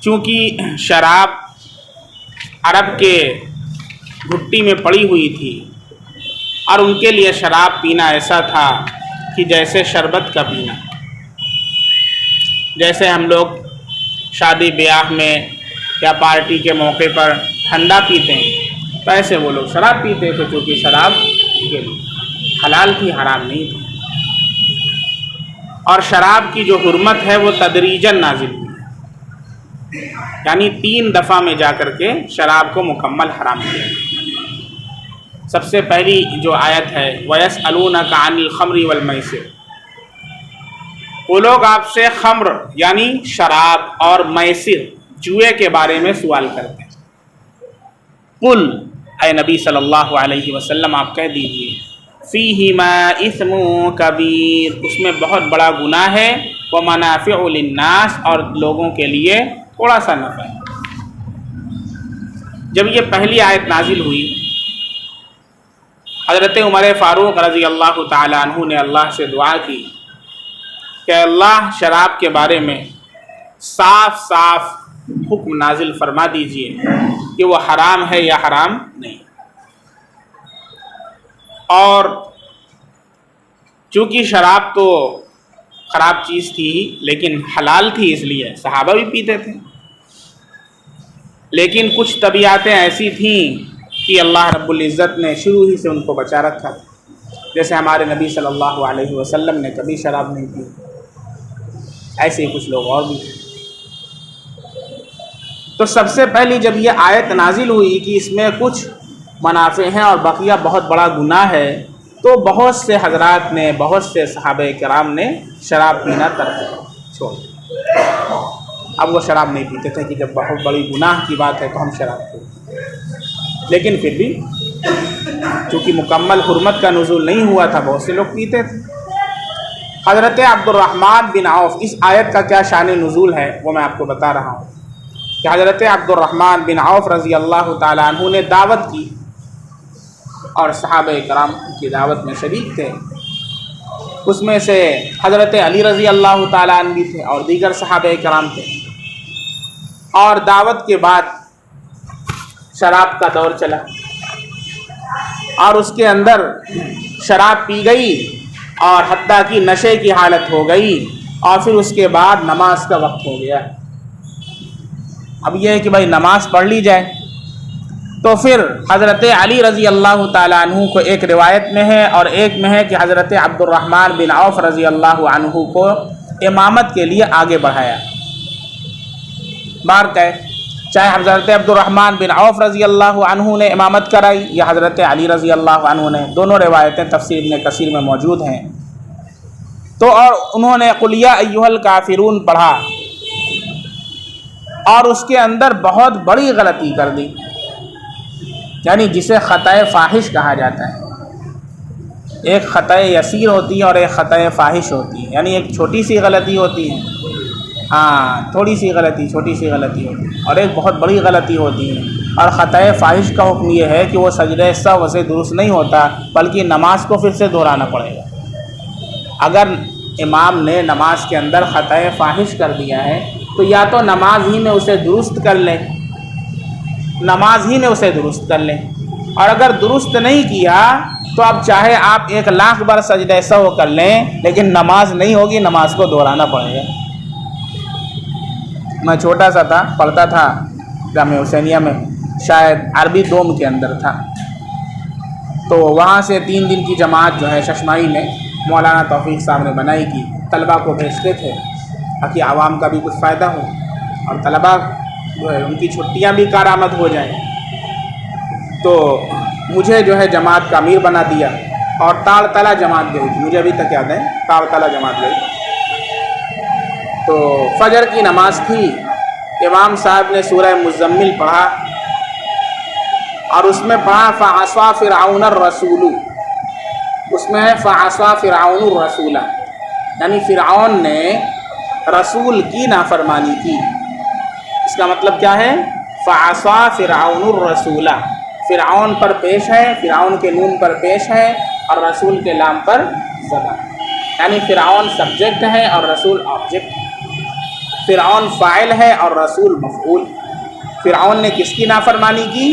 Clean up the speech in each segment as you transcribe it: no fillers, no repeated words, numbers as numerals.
چونکہ شراب عرب کے گھٹی میں پڑی ہوئی تھی اور ان کے لیے شراب پینا ایسا تھا کہ جیسے شربت کا پینا، جیسے ہم لوگ شادی بیاہ میں یا پارٹی کے موقع پر ٹھنڈا پیتے ہیں، تو ایسے وہ لوگ شراب پیتے تھے، چونکہ شراب کے حلال تھی، حرام نہیں تھی۔ اور شراب کی جو حرمت ہے وہ تدریجاً نازل ہوئی، یعنی 3 دفعہ میں جا کر کے شراب کو مکمل حرام کیا۔ سب سے پہلی جو آیت ہے وَيَسْأَلُونَكَ عَنِ الْخَمْرِ وَالْمَيْسِرِ، وہ لوگ آپ سے خمر یعنی شراب اور میسر جوئے کے بارے میں سوال کرتے ہیں۔ قل، اے نبی صلی اللہ علیہ وسلم آپ کہہ دیجئے، فیہما اثم کبیر، اس میں بہت بڑا گناہ ہے، ومنافع للناس، اور لوگوں کے لیے تھوڑا سا نفع ہے۔ جب یہ پہلی آیت نازل ہوئی، حضرت عمر فاروق رضی اللہ تعالی عنہ نے اللہ سے دعا کی کہ اللہ شراب کے بارے میں صاف صاف حکم نازل فرما دیجئے کہ وہ حرام ہے یا حرام نہیں۔ اور چونکہ شراب تو خراب چیز تھی لیکن حلال تھی، اس لیے صحابہ بھی پیتے تھے، لیکن کچھ طبیعتیں ایسی تھیں کہ اللہ رب العزت نے شروع ہی سے ان کو بچا رکھا، جیسے ہمارے نبی صلی اللہ علیہ وسلم نے کبھی شراب نہیں پی، ایسے ہی کچھ لوگ اور بھی تھے۔ تو سب سے پہلی جب یہ آیت نازل ہوئی کہ اس میں کچھ منافع ہیں اور بقیہ بہت بڑا گناہ ہے، تو بہت سے حضرات نے، بہت سے صحابہ کرام نے شراب پینا ترک چھوڑ دیا۔ اب وہ شراب نہیں پیتے تھے کہ جب بہت بڑی گناہ کی بات ہے تو ہم شراب پیتے، لیکن پھر بھی چونکہ مکمل حرمت کا نزول نہیں ہوا تھا، بہت سے لوگ پیتے تھے۔ حضرت عبد الرحمن بن عوف، اس آیت کا کیا شان نزول ہے وہ میں آپ کو بتا رہا ہوں کہ حضرت عبد الرحمن بن عوف رضی اللہ تعالیٰ عنہ نے دعوت کی اور صحابہ کرام کی دعوت میں شریک تھے۔ اس میں سے حضرت علی رضی اللہ تعالیٰ عنہ بھی تھے اور دیگر صحابہ کرام تھے۔ اور دعوت کے بعد شراب کا دور چلا اور اس کے اندر شراب پی گئی اور حتیٰ کہ نشے کی حالت ہو گئی، اور پھر اس کے بعد نماز کا وقت ہو گیا۔ اب یہ ہے کہ بھائی نماز پڑھ لی جائے، تو پھر حضرت علی رضی اللہ تعالیٰ عنہ کو ایک روایت میں ہے اور ایک میں ہے کہ حضرت عبد الرحمن بن عوف رضی اللہ عنہ کو امامت کے لیے آگے بڑھایا۔ بار کہ چاہے حضرت عبد الرحمن بن عوف رضی اللہ عنہ نے امامت کرائی یا حضرت علی رضی اللہ عنہ نے، دونوں روایتیں تفسیر ابن کثیر میں موجود ہیں۔ تو اور انہوں نے قل یا ایھا الکافرون پڑھا اور اس کے اندر بہت بڑی غلطی کر دی، یعنی جسے خطأ فاحش کہا جاتا ہے۔ ایک خطأ یسیر ہوتی ہے اور ایک خطأ فاحش ہوتی ہے، یعنی ایک چھوٹی سی غلطی ہوتی ہے، تھوڑی سی غلطی، چھوٹی سی غلطی ہوتی ہے، اور ایک بہت بڑی غلطی ہوتی ہے۔ اور خطأ فاحش کا حکم یہ ہے کہ وہ سجدہ سہو سے درست نہیں ہوتا، بلکہ نماز کو پھر سے دہرانا پڑے گا۔ اگر امام نے نماز کے اندر خطأ فاحش کر دیا ہے تو یا تو نماز ہی میں اسے درست کر لیں، نماز ہی میں اسے درست کر لیں، اور اگر درست نہیں کیا تو اب چاہے آپ 1,00,000 بار سجدہ سہو کر لیں لیکن نماز نہیں ہوگی، نماز کو دہرانا پڑے گا۔ میں چھوٹا سا تھا، پڑھتا تھا جامعہ حسینیہ میں، شاید عربی دوم کے اندر تھا، تو وہاں سے 3 دن کی جماعت جو ہے ششماہی میں مولانا توفیق صاحب نے بنائی کی، طلباء کو بھیجتے تھے تاکہ عوام کا بھی کچھ فائدہ ہو اور طلباء جو ہے ان کی چھٹیاں بھی کارآمد ہو جائیں۔ تو مجھے جو ہے جماعت کا امیر بنا دیا اور تاڑ تلا جماعت گئی تھی، مجھے ابھی تک یاد ہے، تاڑ تلا جماعت گئی۔ تو فجر کی نماز تھی، امام صاحب نے سورہ مزمل پڑھا اور اس میں پڑھا فعصى فرعون الرسول، اس میں ہے فعصى فرعون الرسول، یعنی فرعون نے رسول کی نافرمانی کی۔ اس کا مطلب کیا ہے؟ فعصى فرعون الرسول، فرعون پر پیش ہے، فرعون کے نون پر پیش ہے اور رسول کے لام پر زبر، یعنی فرعون سبجیکٹ ہے اور رسول آبجیکٹ ہے۔ فرعون فاعل ہے اور رسول مفعول۔ فرعون نے کس کی نافرمانی کی؟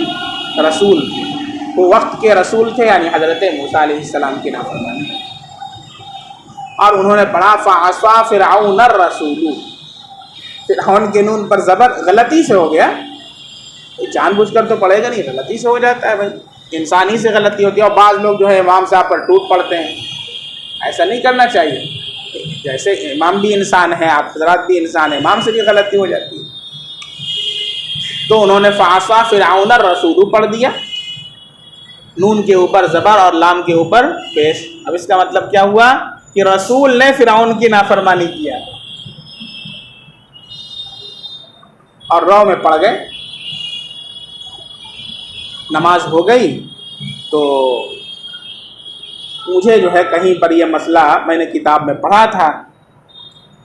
رسول کی۔ وہ وقت کے رسول تھے، یعنی حضرت موسیٰ علیہ السلام کی نافرمانی۔ اور انہوں نے پڑھا فعصا فرعون الرسول، فرعون کے نون پر زبر غلطی سے ہو گیا، جان بوجھ کر تو پڑھے گا نہیں، غلطی سے ہو جاتا ہے بھائی، انسانی سے غلطی ہوتی ہے۔ اور بعض لوگ جو ہے امام صاحب پر ٹوٹ پڑتے ہیں، ایسا نہیں کرنا چاہیے۔ جیسے امام بھی انسان ہے، آپ حضرات بھی انسان ہیں، امام سے بھی غلطی ہو جاتی ہے۔ تو انہوں نے فعصا فرعون الرسول پڑھ دیا، نون کے اوپر زبر اور لام کے اوپر پیش۔ اب اس کا مطلب کیا ہوا کہ رسول نے فرعون کی نافرمانی کیا اور رو میں پڑ گئے۔ نماز ہو گئی تو مجھے جو ہے کہیں پر یہ مسئلہ میں نے کتاب میں پڑھا تھا،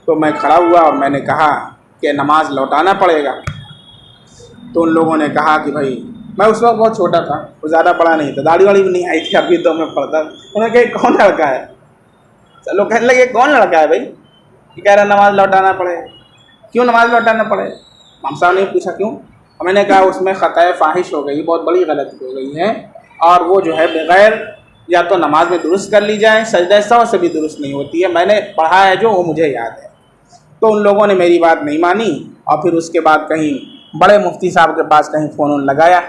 تو میں کھڑا ہوا اور میں نے کہا کہ نماز لوٹانا پڑے گا۔ تو ان لوگوں نے کہا کہ بھائی، میں اس وقت بہت چھوٹا تھا، وہ زیادہ بڑا نہیں تھا، داڑھی واڑی بھی نہیں آئی تھی ابھی تو میں پڑھتا۔ انہوں نے کہا کون لڑکا ہے؟ چلو کہنے لگے کون لڑکا ہے بھائی؟ یہ کہہ رہا نماز لوٹانا پڑے۔ کیوں نماز لوٹانا پڑے؟ امام صاحب نے پوچھا کیوں؟ میں نے کہا اس میں خطأ فاحش ہو گئی، بہت بڑی غلطی ہو گئی ہے، اور وہ جو ہے بغیر یا تو نماز میں درست کر لی جائے، سجدہ سہو سے بھی درست نہیں ہوتی ہے، میں نے پڑھا ہے جو وہ مجھے یاد ہے۔ تو ان لوگوں نے میری بات نہیں مانی، اور پھر اس کے بعد کہیں بڑے مفتی صاحب کے پاس کہیں فون لگایا۔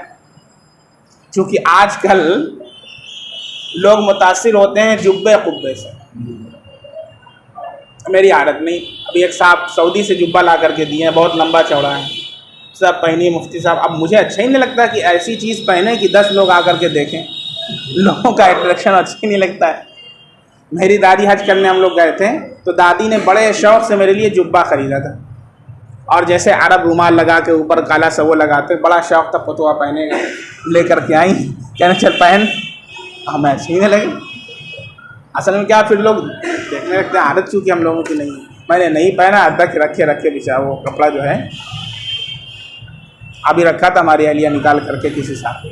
چونکہ آج کل لوگ متاثر ہوتے ہیں جبے قبے سے، میری عادت نہیں۔ ابھی ایک صاحب سعودی سے جبہ لا کر کے دیے ہیں، بہت لمبا چوڑا ہے، سب پہنی مفتی صاحب۔ اب مجھے اچھا ہی نہیں لگتا کہ ایسی چیز پہنے کہ 10 لوگ آ کر کے دیکھیں، لوگوں کا اٹریکشن اچھا ہی نہیں لگتا ہے۔ میری دادی حج کرنے ہم لوگ گئے تھے، تو دادی نے بڑے شوق سے میرے لیے جبہ خریدا تھا، اور جیسے عرب رومال لگا کے اوپر کالا سا وہ لگاتے، بڑا شوق تھا فتوا پہنے گا، لے کر کے آئیں، کہنا چل پہن، ہمیں اچھی نہیں لگی۔ اصل میں کیا، پھر لوگ دیکھنے لگتے ہیں، عادت چونکہ ہم لوگوں کی نہیں ہے۔ میں نے نہیں پہنا، ادھک رکھے بچا وہ کپڑا جو ہے ابھی رکھا تھا ہماری اہلیہ نکال کر کے کسی صاحب،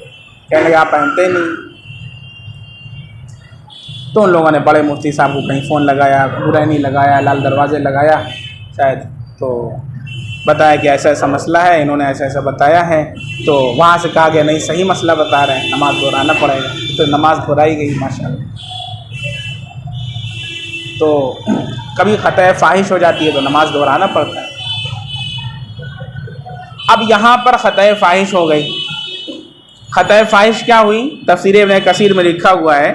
کہنے لگے آپ پہنتے نہیں۔ تو ان لوگوں نے بڑے مفتی صاحب کو کہیں فون لگایا، برینی لگایا، لال دروازے لگایا شاید، تو بتایا کہ ایسا ایسا مسئلہ ہے، انہوں نے ایسا ایسا بتایا ہے۔ تو وہاں سے کہا کہ نہیں صحیح مسئلہ بتا رہے ہیں، نماز دہرانا پڑے گا۔ تو نماز دہرائی گئی ماشاءاللہ۔ تو کبھی خطأ فاحش ہو جاتی ہے تو نماز دہرانا پڑتا ہے۔ اب یہاں پر خطأ فاحش ہو گئی۔ خطأ فاحش کیا ہوئی؟ تفسیر ابن کثیر میں لکھا ہوا ہے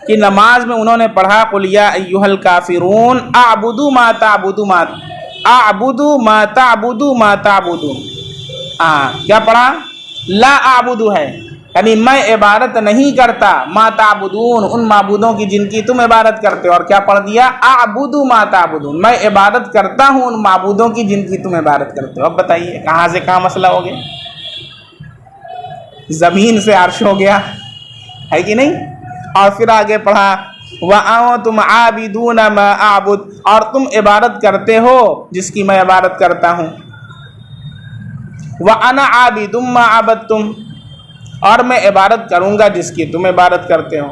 کہ نماز میں انہوں نے پڑھا قل یا ایھا الکافرون اعبد ما تعبدون۔ کیا پڑھا؟ لا اعبد ہے، یعنی میں عبادت نہیں کرتا، ما تعبدون ان معبودوں کی جن کی تم عبادت کرتے ہو۔ اور کیا پڑھ دیا؟ اعبد ما تعبدون، میں عبادت کرتا ہوں ان معبودوں کی جن کی تم عبادت کرتے ہو۔ اب بتائیے کہاں سے کہاں مسئلہ ہو گیا؟ زمین سے عرش ہو گیا ہے کہ نہیں؟ اور پھر آگے پڑھا وَأَنْتُمْ عَابِدُونَ مَا أَعْبُدُ، اور تم عبادت کرتے ہو جس کی میں عبادت کرتا ہوں۔ وَأَنَا عَابِدٌ مَا عَبَدتُّمْ، اور میں عبادت کروں گا جس کی تم عبادت کرتے ہو۔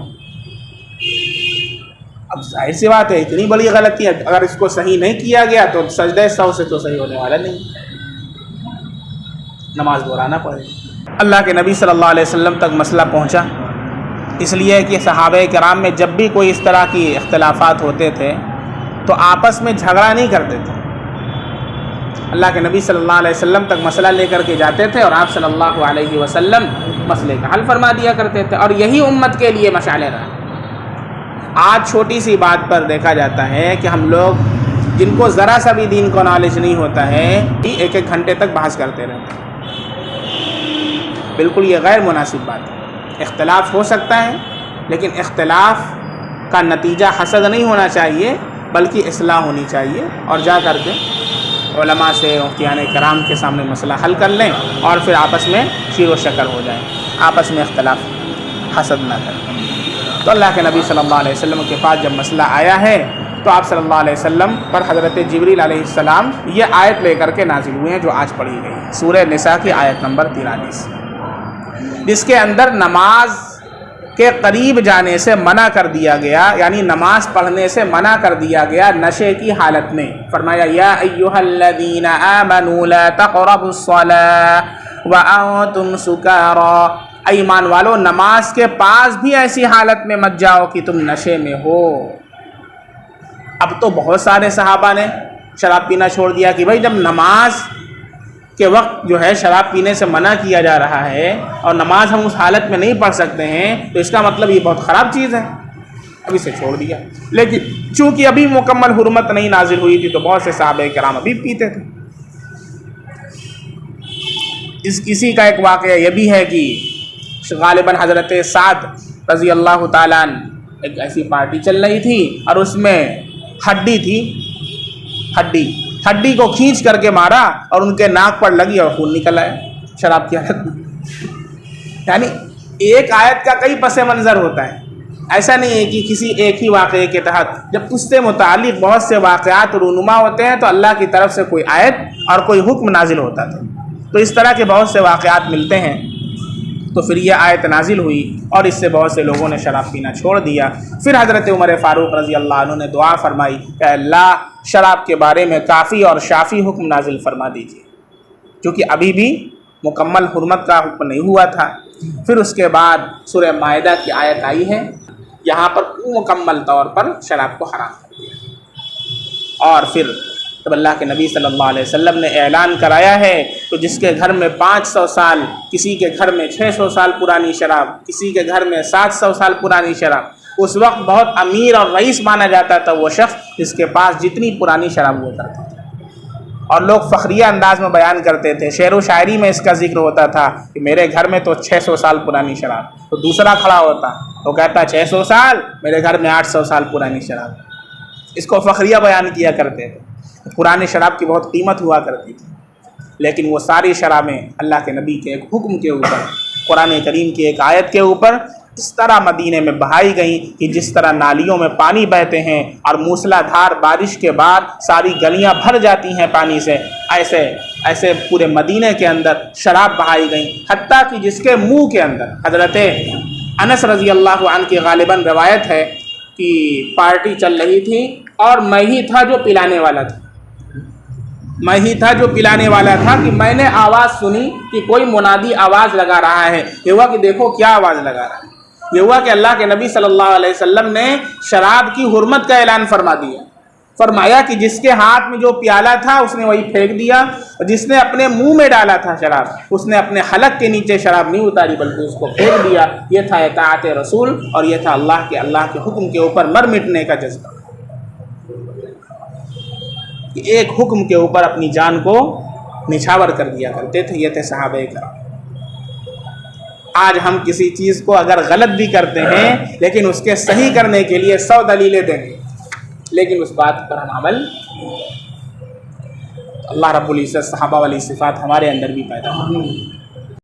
اب ظاہر سی بات ہے اتنی بڑی غلطی ہے، اگر اس کو صحیح نہیں کیا گیا تو سجدہ سہو سے تو صحیح ہونے والا نہیں، نماز دہرانا پڑے گا۔ اللہ کے نبی صلی اللہ علیہ وسلم تک مسئلہ پہنچا، اس لیے کہ صحابہ کرام میں جب بھی کوئی اس طرح کی اختلافات ہوتے تھے تو آپس میں جھگڑا نہیں کرتے تھے، اللہ کے نبی صلی اللہ علیہ وسلم تک مسئلہ لے کر کے جاتے تھے، اور آپ صلی اللہ علیہ وسلم مسئلے کا حل فرما دیا کرتے تھے، اور یہی امت کے لیے مشعل رہا۔ آج چھوٹی سی بات پر دیکھا جاتا ہے کہ ہم لوگ جن کو ذرا سا بھی دین کو نالج نہیں ہوتا ہے، ایک ایک گھنٹے تک بحث کرتے رہتے ہیں۔ بالکل یہ غیر مناسب بات ہے۔ اختلاف ہو سکتا ہے، لیکن اختلاف کا نتیجہ حسد نہیں ہونا چاہیے، بلکہ اصلاح ہونی چاہیے، اور جا کر کے علماء سے مفتیان کرام کے سامنے مسئلہ حل کر لیں، اور پھر آپس میں شیر و شکر ہو جائیں، آپس میں اختلاف حسد نہ کریں۔ تو اللہ کے نبی صلی اللہ علیہ وسلم کے پاس جب مسئلہ آیا ہے تو آپ صلی اللہ علیہ وسلم پر حضرت جبریل علیہ السلام یہ آیت لے کر کے نازل ہوئے ہیں جو آج پڑھی گئی ہے، سورہ نساء کی آیت نمبر 43، جس کے اندر نماز کے قریب جانے سے منع کر دیا گیا، یعنی نماز پڑھنے سے منع کر دیا گیا نشے کی حالت میں۔ فرمایا یا ایھا الذین آمنوا لا تقربوا الصلاۃ وانتم سکارى، اے ایمان والو نماز کے پاس بھی ایسی حالت میں مت جاؤ کہ تم نشے میں ہو۔ اب تو بہت سارے صحابہ نے شراب پینا چھوڑ دیا کہ بھائی جب نماز کے وقت جو ہے شراب پینے سے منع کیا جا رہا ہے اور نماز ہم اس حالت میں نہیں پڑھ سکتے ہیں تو اس کا مطلب یہ بہت خراب چیز ہے، اب اسے چھوڑ دیا۔ لیکن چونکہ ابھی مکمل حرمت نہیں نازل ہوئی تھی تو بہت سے صحابہ کرام ابھی پیتے تھے۔ اسی کا ایک واقعہ یہ بھی ہے کہ غالباً حضرت سعد رضی اللہ تعالیٰ عنہ ایک ایسی پارٹی چل رہی تھی اور اس میں ہڈی تھی، ہڈی کو کھینچ کر کے مارا اور ان کے ناک پر لگی اور خون نکل آیا شراب کی حالت میں۔ یعنی ایک آیت کا کئی پس منظر ہوتا ہے، ایسا نہیں ہے کہ کسی ایک ہی واقعے کے تحت، جب اس سے متعلق بہت سے واقعات رونما ہوتے ہیں تو اللہ کی طرف سے کوئی آیت اور کوئی حکم نازل ہوتا تھا، تو اس طرح کے بہت سے واقعات ملتے ہیں، تو پھر یہ آیت نازل ہوئی اور اس سے بہت سے لوگوں نے شراب پینا چھوڑ دیا۔ پھر حضرت عمر فاروق رضی اللہ عنہ نے دعا فرمائی کہ اللہ شراب کے بارے میں کافی اور شافی حکم نازل فرما دیجیے، کیونکہ ابھی بھی مکمل حرمت کا حکم نہیں ہوا تھا۔ پھر اس کے بعد سورہ مائدہ کی آیت آئی ہے، یہاں پر مکمل طور پر شراب کو حرام کر دیا۔ اور پھر جب اللہ کے نبی صلی اللہ علیہ وسلم نے اعلان کرایا ہے تو جس کے گھر میں 500 سال، کسی کے گھر میں 600 سال پرانی شراب، کسی کے گھر میں 700 سال پرانی شراب، اس وقت بہت امیر اور رئیس مانا جاتا تھا وہ شخص جس کے پاس جتنی پرانی شراب ہوا کرتی تھی، اور لوگ فخریہ انداز میں بیان کرتے تھے، شعر و شاعری میں اس کا ذکر ہوتا تھا کہ میرے گھر میں تو 600 سال پرانی شراب، تو دوسرا کھڑا ہوتا وہ کہتا 600 سال، میرے گھر میں 800 سال پرانی شراب، اس کو فخریہ بیان کیا کرتے تھے۔ پرانے شراب کی بہت قیمت ہوا کرتی تھی، لیکن وہ ساری شرابیں اللہ کے نبی کے ایک حکم کے اوپر، قرآن کریم کی ایک آیت کے اوپر اس طرح مدینے میں بہائی گئیں کہ جس طرح نالیوں میں پانی بہتے ہیں اور موسلا دھار بارش کے بعد ساری گلیاں بھر جاتی ہیں پانی سے، ایسے پورے مدینے کے اندر شراب بہائی گئیں، حتیٰ کہ جس کے منہ کے اندر حضرت انس رضی اللہ عنہ کی غالباً روایت ہے کہ پارٹی چل رہی تھی اور میں ہی تھا جو پلانے والا تھا، کہ میں نے آواز سنی کہ کوئی منادی آواز لگا رہا ہے، یہ ہوا کہ دیکھو کیا آواز لگا رہا ہے، یہ ہوا کہ اللہ کے نبی صلی اللہ علیہ وسلم نے شراب کی حرمت کا اعلان فرما دیا، فرمایا کہ جس کے ہاتھ میں جو پیالہ تھا اس نے وہی پھینک دیا، اور جس نے اپنے منہ میں ڈالا تھا شراب اس نے اپنے حلق کے نیچے شراب نہیں اتاری بلکہ اس کو پھینک دیا۔ یہ تھا اطاعت رسول اور یہ تھا اللہ کے حکم کے اوپر مر مٹنے کا جذبہ، کہ ایک حکم کے اوپر اپنی جان کو نچھاور کر دیا کرتے تھے، یہ تھے صحابہ کرام۔ آج ہم کسی چیز کو اگر غلط بھی کرتے ہیں لیکن اس کے صحیح کرنے کے لیے 100 دلیلیں دیں گے، لیکن اس بات پر ہم عمل، اللہ رب العزت صحابہ والی صفات ہمارے اندر بھی پیدا ہو۔